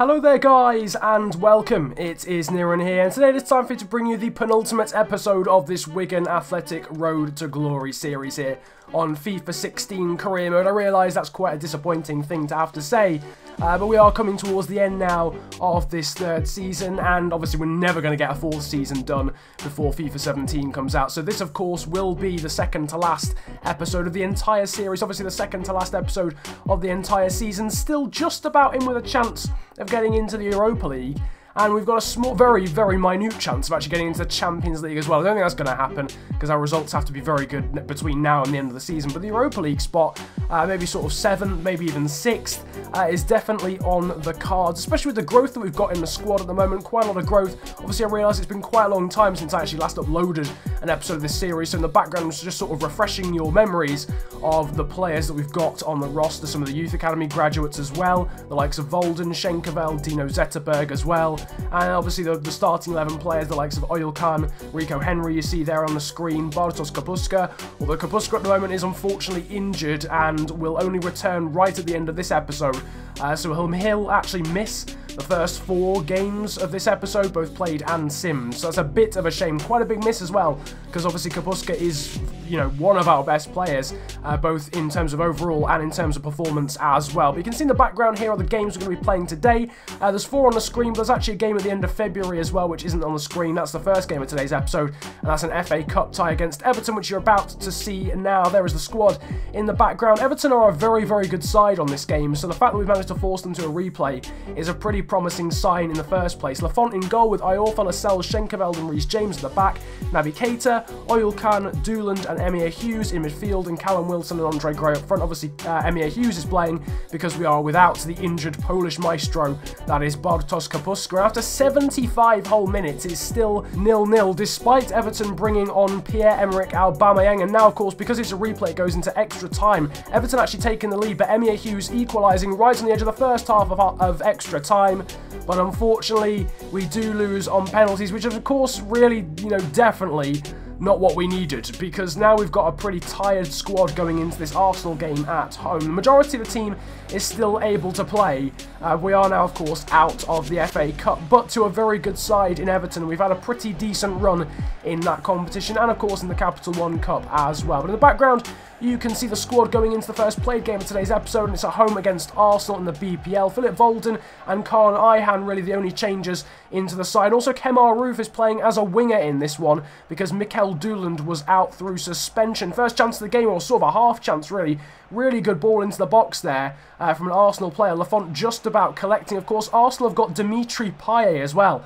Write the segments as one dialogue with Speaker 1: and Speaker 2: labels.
Speaker 1: Hello there guys and welcome, it is MYRNE here, and today it's time for me to bring you the penultimate episode of this Wigan Athletic Road to Glory series here on FIFA 16 Career Mode. I realise that's quite a disappointing thing to have to say, but we are coming towards the end now of this third season, and obviously we're never going to get a fourth season done before FIFA 17 comes out. So this of course will be the second to last episode of the entire series, obviously the second to last episode of the entire season, still just about in with a chance of getting into the Europa League. And we've got a small, very minute chance of actually getting into the Champions League as well. I don't think that's going to happen because our results have to be very good between now and the end of the season. But the Europa League spot, maybe sort of 7th, maybe even 6th, is definitely on the cards, especially with the growth that we've got in the squad at the moment. Quite a lot of growth. Obviously, I realise it's been quite a long time since I actually last uploaded an episode of this series. So in the background, I'm just sort of refreshing your memories of the players that we've got on the roster. Some of the Youth Academy graduates as well. The likes of Volden, Schenkerveld, Dino Zetterberg as well. And obviously the starting 11 players, the likes of Oyelkan, Rico Henry, you see there on the screen, Bartosz Kapustka, although Kapustka at the moment is unfortunately injured and will only return right at the end of this episode. So he'll actually miss the first 4 games of this episode, both played and sims. So that's a bit of a shame. Quite a big miss as well, because obviously Kapustka is, you know, one of our best players, both in terms of overall and in terms of performance as well. But you can see in the background here are the games we're going to be playing today. There's 4 on the screen, but there's actually a game at the end of February as well, which isn't on the screen. That's the first game of today's episode, and that's an FA Cup tie against Everton, which you're about to see now. There is the squad in the background. Everton are a very good side on this game, so the fact that we've managed to force them to a replay is a pretty promising sign in the first place. Lafont in goal with Iorfa, Lascelles, Schenkerveld and Reece James at the back. Naby Keita, Oyelkan, Dooland and Emir Hughes in midfield, and Callum Wilson and Andre Gray up front. Obviously, Emir Hughes is playing because we are without the injured Polish maestro, that is Bartosz Kapustka. After 75 whole minutes, it's still 0-0, despite Everton bringing on Pierre-Emerick Aubameyang. And now, of course, because it's a replay, it goes into extra time. Everton actually taking the lead, but Emir Hughes equalising right on the edge of the first half of extra time. But unfortunately, we do lose on penalties, which of course really, you know, definitely not what we needed, because now we've got a pretty tired squad going into this Arsenal game at home. The majority of the team is still able to play. We are now, of course, out of the FA Cup, but to a very good side in Everton. We've had a pretty decent run in that competition, and of course in the Capital One Cup as well. But in the background, you can see the squad going into the first played game of today's episode, and it's at home against Arsenal in the BPL. Philip Volden and Kaan Ayhan really the only changes into the side. Also, Kemar Roof is playing as a winger in this one because Mikel Dooland was out through suspension. First chance of the game, or sort of a half chance really. Really good ball into the box there from an Arsenal player. Lafont just about collecting. Of course, Arsenal have got Dimitri Payet as well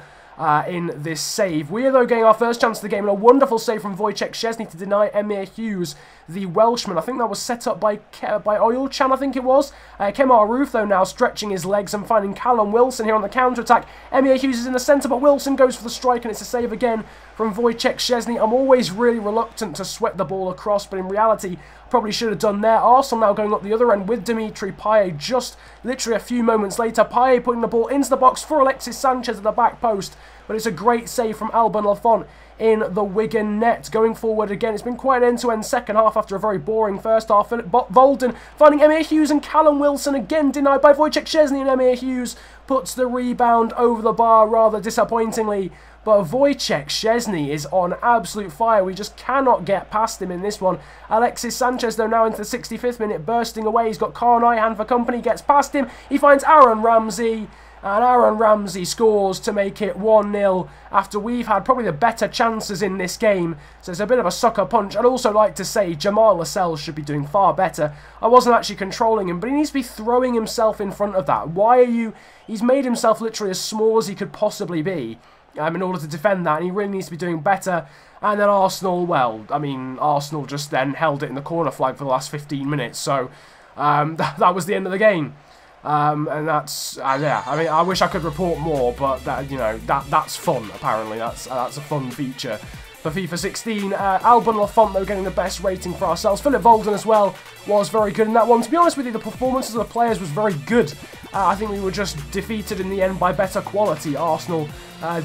Speaker 1: in this save. We are, though, getting our first chance of the game, and a wonderful save from Wojciech Szczesny to deny Emir Hughes, the Welshman. I think that was set up by Oyelkan, I think it was. Kemar Roof, though, now stretching his legs and finding Callum Wilson here on the counter-attack. Emir Hughes is in the centre, but Wilson goes for the strike, and it's a save again from Wojciech Szczesny. I'm always really reluctant to sweat the ball across, but in reality, probably should have done there. Arsenal now going up the other end with Dimitri Payet just literally a few moments later. Payet putting the ball into the box for Alexis Sanchez at the back post, but it's a great save from Alban Lafont in the Wigan net. Going forward again, it's been quite an end-to-end second half after a very boring first half. Philip Volden finding Emir Hughes, and Callum Wilson again denied by Wojciech Szczesny, and Emir Hughes puts the rebound over the bar rather disappointingly. But Wojciech Szczesny is on absolute fire. We just cannot get past him in this one. Alexis Sanchez, though, now into the 65th minute, bursting away. He's got Kaan Ayhan for company, gets past him. He finds Aaron Ramsey, and Aaron Ramsey scores to make it 1-0 after we've had probably the better chances in this game. So it's a bit of a sucker punch. I'd also like to say Jamal Lascelles should be doing far better. I wasn't actually controlling him, but he needs to be throwing himself in front of that. Why are you... He's made himself literally as small as he could possibly be in order to defend that, and he really needs to be doing better. And then Arsenal, well, I mean, Arsenal just then held it in the corner flag for the last 15 minutes, so that was the end of the game. And that's, yeah, I mean, I wish I could report more, but, that, you know, that's fun, apparently. That's a fun feature for FIFA 16. Alban Lafont, though, getting the best rating for ourselves. Philip Volden as well was very good in that one. To be honest with you, the performances of the players was very good. I think we were just defeated in the end by better quality. Arsenal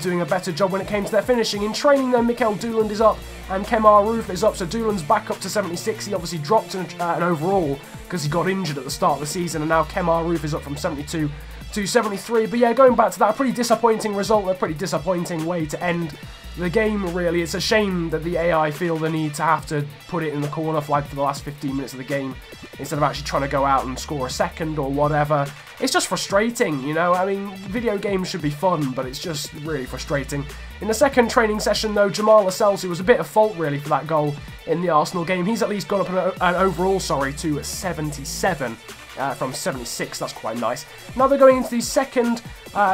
Speaker 1: doing a better job when it came to their finishing. In training, then, Mikel Dooland is up and Kemar Roof is up, so Dooland's back up to 76. He obviously dropped an overall because he got injured at the start of the season, and now Kemar Roof is up from 72 to 73. But yeah, going back to that, a pretty disappointing result, a pretty disappointing way to end the game, really. It's a shame that the AI feel the need to have to put it in the corner flag for the last 15 minutes of the game instead of actually trying to go out and score a second or whatever. It's just frustrating, you know. I mean, video games should be fun, but it's just really frustrating. In the second training session, though, Jamal Lascelles, who was a bit of fault, really, for that goal in the Arsenal game, he's at least gone up an overall, to 77. From 76, that's quite nice. Now they're going into the second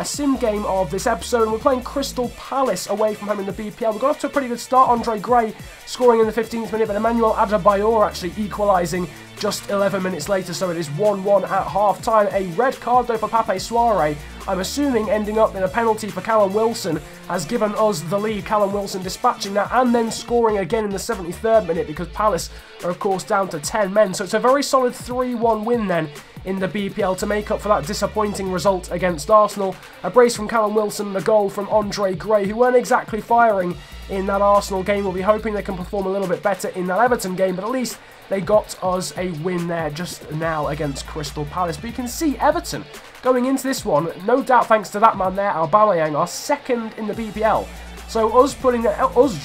Speaker 1: sim game of this episode, and we're playing Crystal Palace away from home in the BPL. We got off to a pretty good start. Andre Gray scoring in the 15th minute, but Emmanuel Adebayor actually equalising just 11 minutes later, so it is 1-1 at half-time. A red card, though, for Pape Soare, I'm assuming ending up in a penalty for Callum Wilson, has given us the lead. Callum Wilson dispatching that and then scoring again in the 73rd minute because Palace are, of course, down to 10 men. So it's a very solid 3-1 win then in the BPL to make up for that disappointing result against Arsenal. A brace from Callum Wilson and a goal from Andre Gray, who weren't exactly firing in that Arsenal game. We'll be hoping they can perform a little bit better in that Everton game, but at least they got us a win there just now against Crystal Palace. But you can see Everton going into this one, no doubt thanks to that man there, Aubameyang, are second in the BPL. So us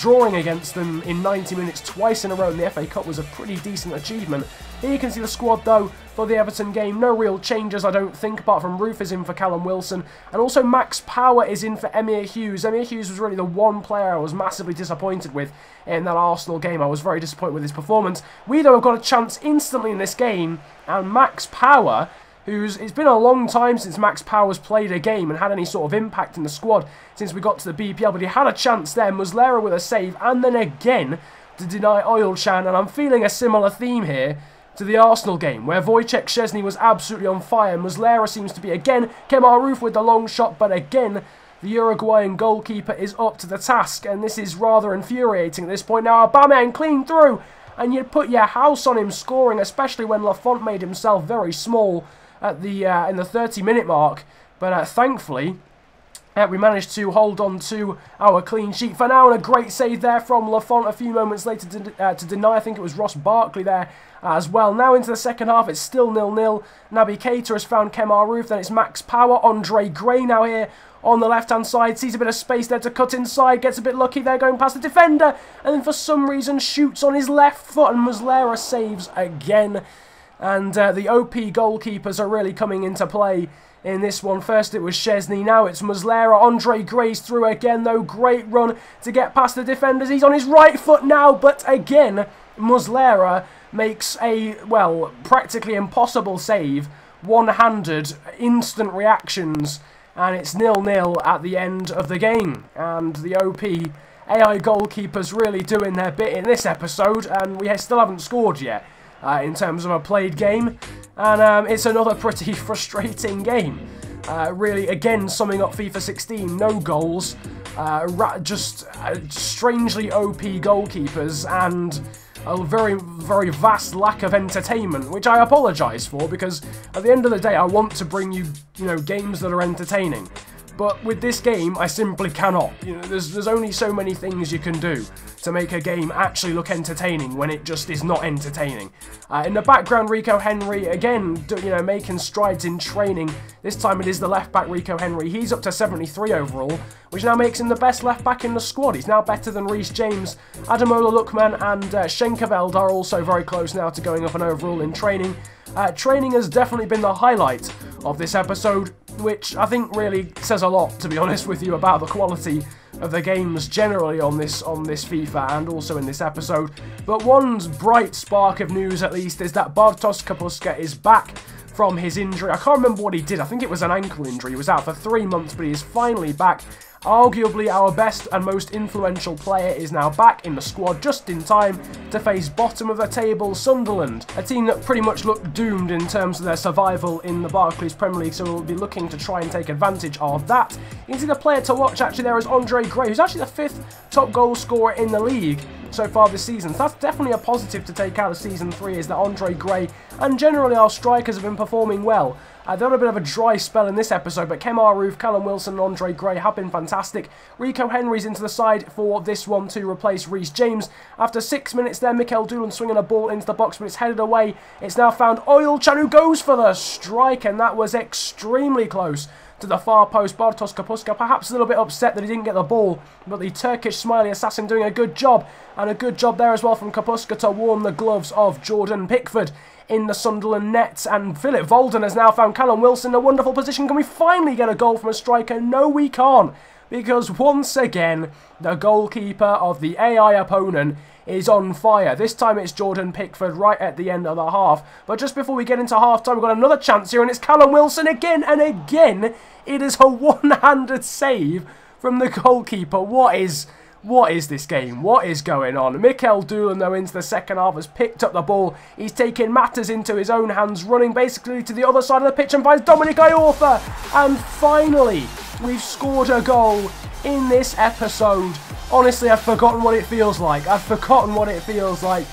Speaker 1: drawing against them in 90 minutes twice in a row in the FA Cup was a pretty decent achievement. Here you can see the squad, though, for the Everton game. No real changes, I don't think, apart from Roof is in for Callum Wilson. And also Max Power is in for Emir Hughes. Emir Hughes was really the one player I was massively disappointed with in that Arsenal game. I was very disappointed with his performance. We, though, have got a chance instantly in this game. And Max Power, it's been a long time since Max Power's played a game and had any sort of impact in the squad since we got to the BPL, but he had a chance there. Muslera with a save, and then again to deny Oilchan, and I'm feeling a similar theme here to the Arsenal game, where Wojciech Szczesny was absolutely on fire. Muslera seems to be again. Kemar Roof with the long shot, but again, the Uruguayan goalkeeper is up to the task, and this is rather infuriating at this point. Now, Aubameyang clean through, and you'd put your house on him scoring, especially when Lafont made himself very small at the in the 30-minute mark, but thankfully we managed to hold on to our clean sheet for now, and a great save there from Lafont a few moments later to deny. I think it was Ross Barkley there as well. Now into the second half, it's still 0-0. Naby Keita has found Kemar Roof, then it's Max Power. Andre Gray now here on the left-hand side, sees a bit of space there to cut inside, gets a bit lucky there going past the defender, and then for some reason shoots on his left foot, and Muslera saves again. And the OP goalkeepers are really coming into play in this one. First it was Szczesny, now it's Muslera. Andre Gray's through again, though. Great run to get past the defenders. He's on his right foot now, but again, Muslera makes a, well, practically impossible save. One-handed, instant reactions, and it's 0-0 at the end of the game. And the OP AI goalkeepers really doing their bit in this episode, and we still haven't scored yet. In terms of a played game, and it's another pretty frustrating game. Really, again, summing up FIFA 16, no goals, just strangely OP goalkeepers, and a very, very vast lack of entertainment, which I apologise for, because at the end of the day, I want to bring you, games that are entertaining. But with this game, I simply cannot. There's only so many things you can do to make a game actually look entertaining when it just is not entertaining. In the background, Rico Henry, again, making strides in training. This time it is the left-back Rico Henry. He's up to 73 overall, which now makes him the best left-back in the squad. He's now better than Reece James. Ademola Lookman and Schenkeveld are also very close now to going up an overall in training. Training has definitely been the highlight of this episode, which I think really says a lot, to be honest with you, about the quality of the games generally on this FIFA and also in this episode. But one bright spark of news, at least, is that Bartosz Kapuska is back from his injury. I can't remember what he did. I think it was an ankle injury. He was out for 3 months, but he is finally back. Arguably our best and most influential player is now back in the squad just in time to face bottom of the table Sunderland, a team that pretty much looked doomed in terms of their survival in the Barclays Premier League, so we'll be looking to try and take advantage of that. You can see the player to watch actually there is Andre Gray, who's actually the 5th top goal scorer in the league so far this season. So that's definitely a positive to take out of Season 3, is that Andre Gray and generally our strikers have been performing well. They've had a bit of a dry spell in this episode, but Kemar Roof, Callum Wilson and Andre Gray have been fantastic. Rico Henry's into the side for this one to replace Reece James. After 6 minutes there, Mikael Doolan swinging a ball into the box, but it's headed away. It's now found Oilchan, who goes for the strike, and that was extremely close to the far post. Bartosz Kapuska perhaps a little bit upset that he didn't get the ball, but the Turkish smiley assassin doing a good job, and a good job there as well from Kapuska to warm the gloves of Jordan Pickford in the Sunderland net. And Philip Volden has now found Callum Wilson in a wonderful position. Can we finally get a goal from a striker? No, we can't, because once again the goalkeeper of the AI opponent is on fire. This time it's Jordan Pickford right at the end of the half. But just before we get into half-time, we've got another chance here, and it's Callum Wilson again, and again it is a one-handed save from the goalkeeper. What is this game? What is going on? Mikael Doolan, though, into the second half, has picked up the ball. He's taken matters into his own hands, running basically to the other side of the pitch and finds Dominic Iorfa. And finally, we've scored a goal in this episode. Honestly, I've forgotten what it feels like.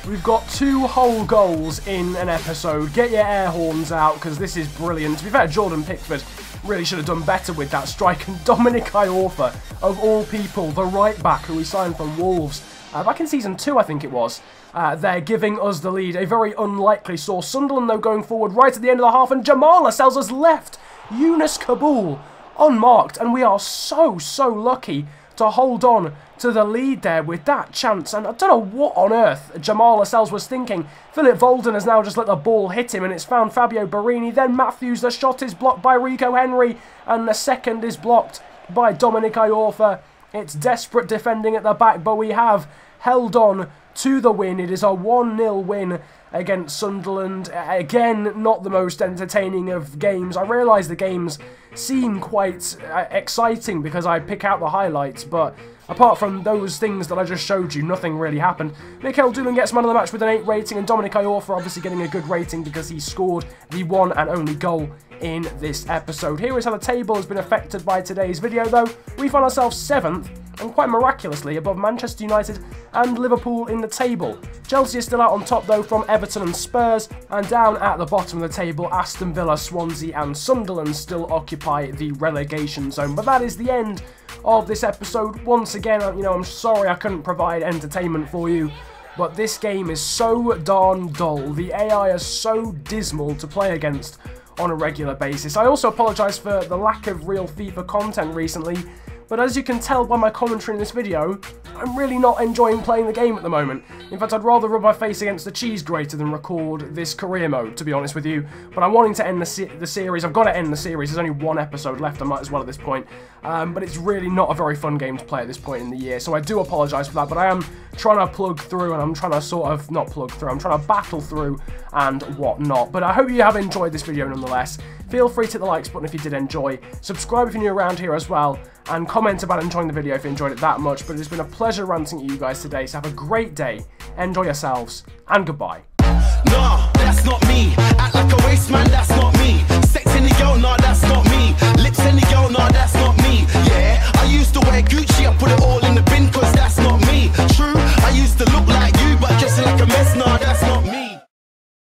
Speaker 1: We've got 2 whole goals in an episode. Get your air horns out, because this is brilliant. To be fair, Jordan Pickford really should have done better with that strike. And Dominic Iorfa, of all people, the right back who we signed from Wolves back in Season 2, I think it was. They're giving us the lead. A very unlikely source. Sunderland, though, going forward right at the end of the half. And Jamal Lascelles has left Yunus Kabul unmarked. And we are so lucky to hold on to the lead there with that chance. And I don't know what on earth Jamal Lascelles was thinking. Philip Volden has now just let the ball hit him, and it's found Fabio Barini. Then Matthews, the shot is blocked by Rico Henry, and the second is blocked by Dominic Iorfa. It's desperate defending at the back, but we have held on to the win. It is a 1-0 win against Sunderland. Again, not the most entertaining of games. I realise the games seem quite exciting because I pick out the highlights, but apart from those things that I just showed you, nothing really happened. Mikael Doolan gets man of the match with an 8 rating, and Dominic Iorfa obviously getting a good rating because he scored the one and only goal in this episode. Here is how the table has been affected by today's video, though. We find ourselves 7th, and quite miraculously above Manchester United and Liverpool in the table. Chelsea is still out on top, though, from Everton and Spurs, and down at the bottom of the table, Aston Villa, Swansea and Sunderland still occupy the relegation zone. But that is the end of this episode. Once again, you know, I'm sorry I couldn't provide entertainment for you, but this game is so darn dull. The AI is so dismal to play against on a regular basis. I also apologise for the lack of real FIFA content recently, but as you can tell by my commentary in this video, I'm really not enjoying playing the game at the moment. In fact, I'd rather rub my face against the cheese grater than record this career mode, to be honest with you. But I'm wanting to end the series. I've got to end the series. There's only 1 episode left. I might as well at this point. But it's really not a very fun game to play at this point in the year. So I do apologise for that. But I am trying to plug through, and I'm trying to sort of, not plug through, I'm trying to battle through and whatnot. But I hope you have enjoyed this video nonetheless. Feel free to hit the likes button if you did enjoy. Subscribe if you're new around here as well. And comment about enjoying the video if you enjoyed it that much. But it's been a pleasure ranting at you guys today. So have a great day. Enjoy yourselves. And goodbye.
Speaker 2: Nah, that's not me. Act like a waste man, that's not me. Sex in the girl, nah, that's not me. Lips in the girl, nah, that's not me. Yeah, I used to wear Gucci, I put it all in the bin, cause that's not me. True, I used to look